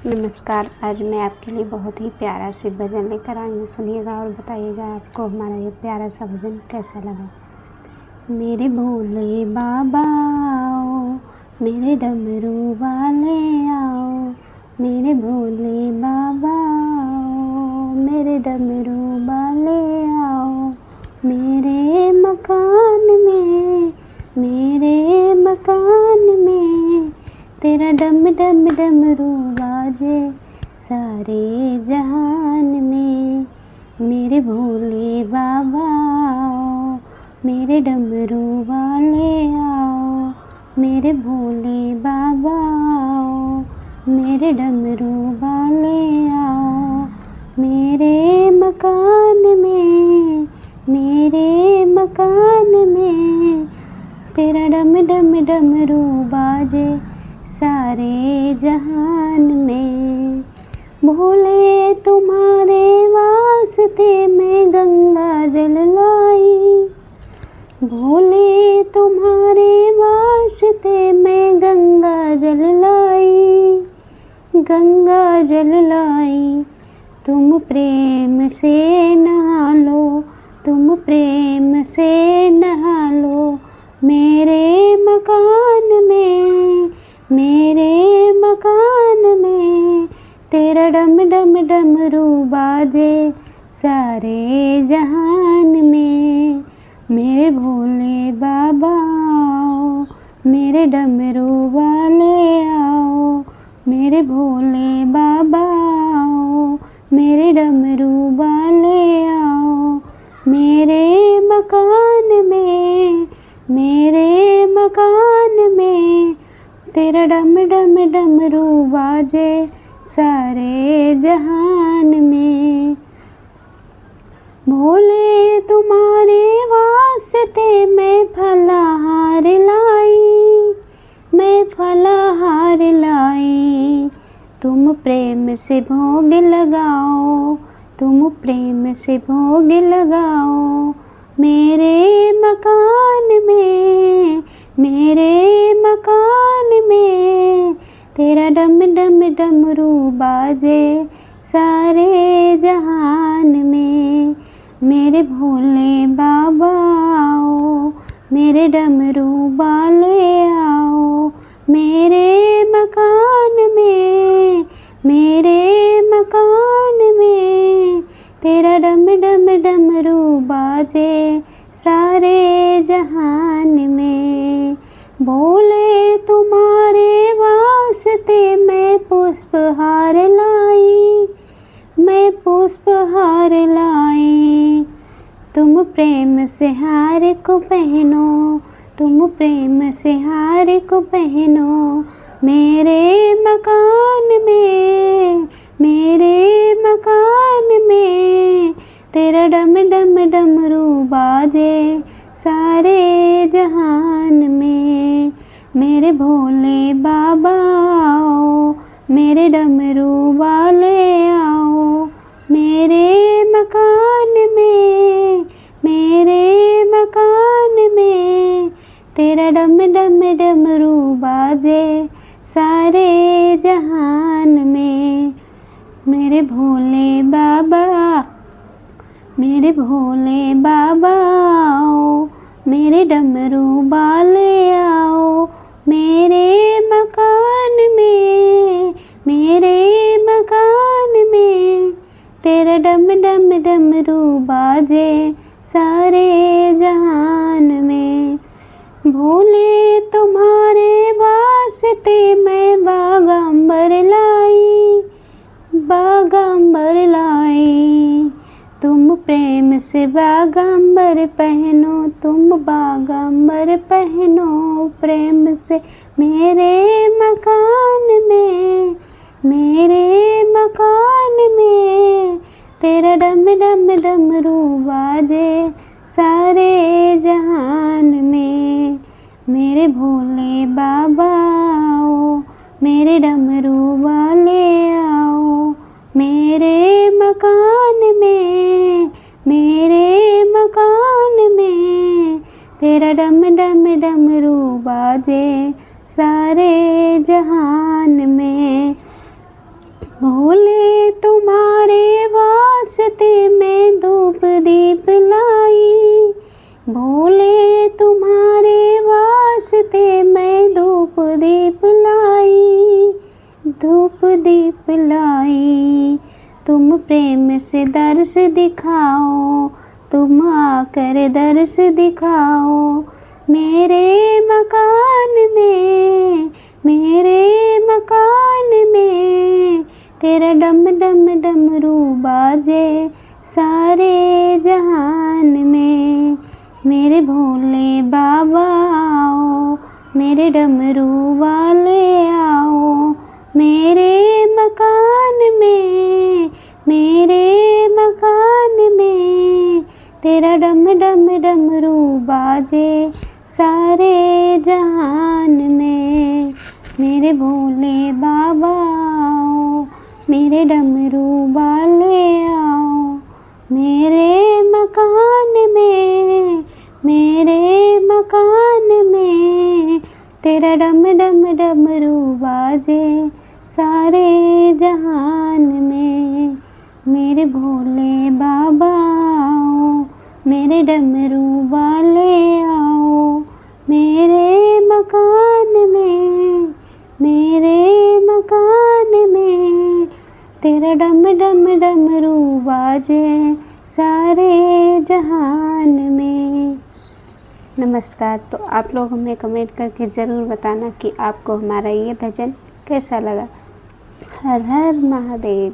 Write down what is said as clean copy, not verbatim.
नमस्कार। आज मैं आपके लिए बहुत ही प्यारा सी भजन लेकर आई हूँ। सुनिएगा और बताइएगा आपको हमारा ये प्यारा सा भजन कैसा लगा। मेरे भोले बाबा आओ, मेरे डमरू वाले आओ, मेरे भोले बाबा आओ, मेरे डमरू वाले आओ, मेरे मकान में तेरा डम डम डमरू बाजे सारे जहान में। मेरे भोले बाबा आओ, मेरे डमरू वाले आओ, मेरे भोले बाबा आओ, मेरे डमरू वाले आओ, मेरे मकान में तेरा डम डम डमरू बाजे सारे जहान में। भोले तुम्हारे वास्ते मैं गंगा जल लाई, भोले तुम्हारे वास्ते मैं गंगा जल लाई। तुम प्रेम से नहा लो, तुम प्रेम से नहा लो, मेरे मकान में तेरा डम डम डमरू बाजे सारे जहान में। मेरे भोले बाबा आओ, मेरे डमरू वाले आओ, मेरे भोले बाबा आओ, मेरे डमरू वाले आओ, मेरे मकान में तेरा डम डम डमरू बाजे सारे जहान में। भोले तुम्हारे वास्ते मैं फलाहार लाई, तुम प्रेम से भोग लगाओ, तुम प्रेम से भोग लगाओ, मेरे मकान में तेरा डम डम डमरू बाजे सारे जहान में। मेरे भोले बाबा आओ, मेरे डमरू वाले आओ, मेरे मकान में तेरा डम डम डमरू बाजे सारे जहान में। भोले तुम्हारे वास्ते मैं पुष्पहार लाई, तुम प्रेम से हार को पहनो, तुम प्रेम से हार को पहनो, मेरे मकान में तेरा डम डम डमरू बाजे सारे जहान में। मेरे भोले बाबा आओ, मेरे डमरू वाले आओ, मेरे मकान में तेरा डम डम डमरू बाजे सारे जहान में। मेरे भोले बाबा आओ, मेरे डमरू वाले आओ, मेरे मकान में तेरा डम डम डमरू बाजे सारे जहान में। भोले तुम्हारे वास्ते मैं बागंबर लाई, तुम प्रेम से बागंबर पहनो, तुम बागंबर पहनो प्रेम से, मेरे मकान में तेरा डम डम डमरू बाजे सारे जहान में। मेरे भोले बाबा आओ, मेरे डमरू वाले आओ, मेरे मकान में तेरा डम डम डमरू बाजे सारे जहान में। वास्ते मैं धूप दीप लाई, भोले तुम्हारे वास्ते मैं धूप दीप लाई, धूप दीप लाई। तुम प्रेम से दर्श दिखाओ, तुम आकर दर्श दिखाओ, मेरे मकान में, मेरे मकान में। तेरा डम डम डमरू बाजे सारे जहान में। मेरे भोले बाबा आओ, मेरे डमरू वाले आओ, मेरे मकान में, मेरे मकान में। तेरा डम डम डमरू बाजे सारे जहान में। मेरे भोले बाबा आओ, मेरे डमरू वाले आओ, मेरे मकान में, मेरे मकान में। तेरा डम डम डमरू बाजे सारे जहान में। मेरे भोले बाबा आओ, मेरे डमरू वाले आओ, मेरे मकान में, मेरे मकान में। तेरा डम डम डमरू बाजे सारे जहान में। नमस्कार। तो आप लोग हमें कमेंट करके ज़रूर बताना कि आपको हमारा ये भजन कैसा लगा। हर हर महादेव।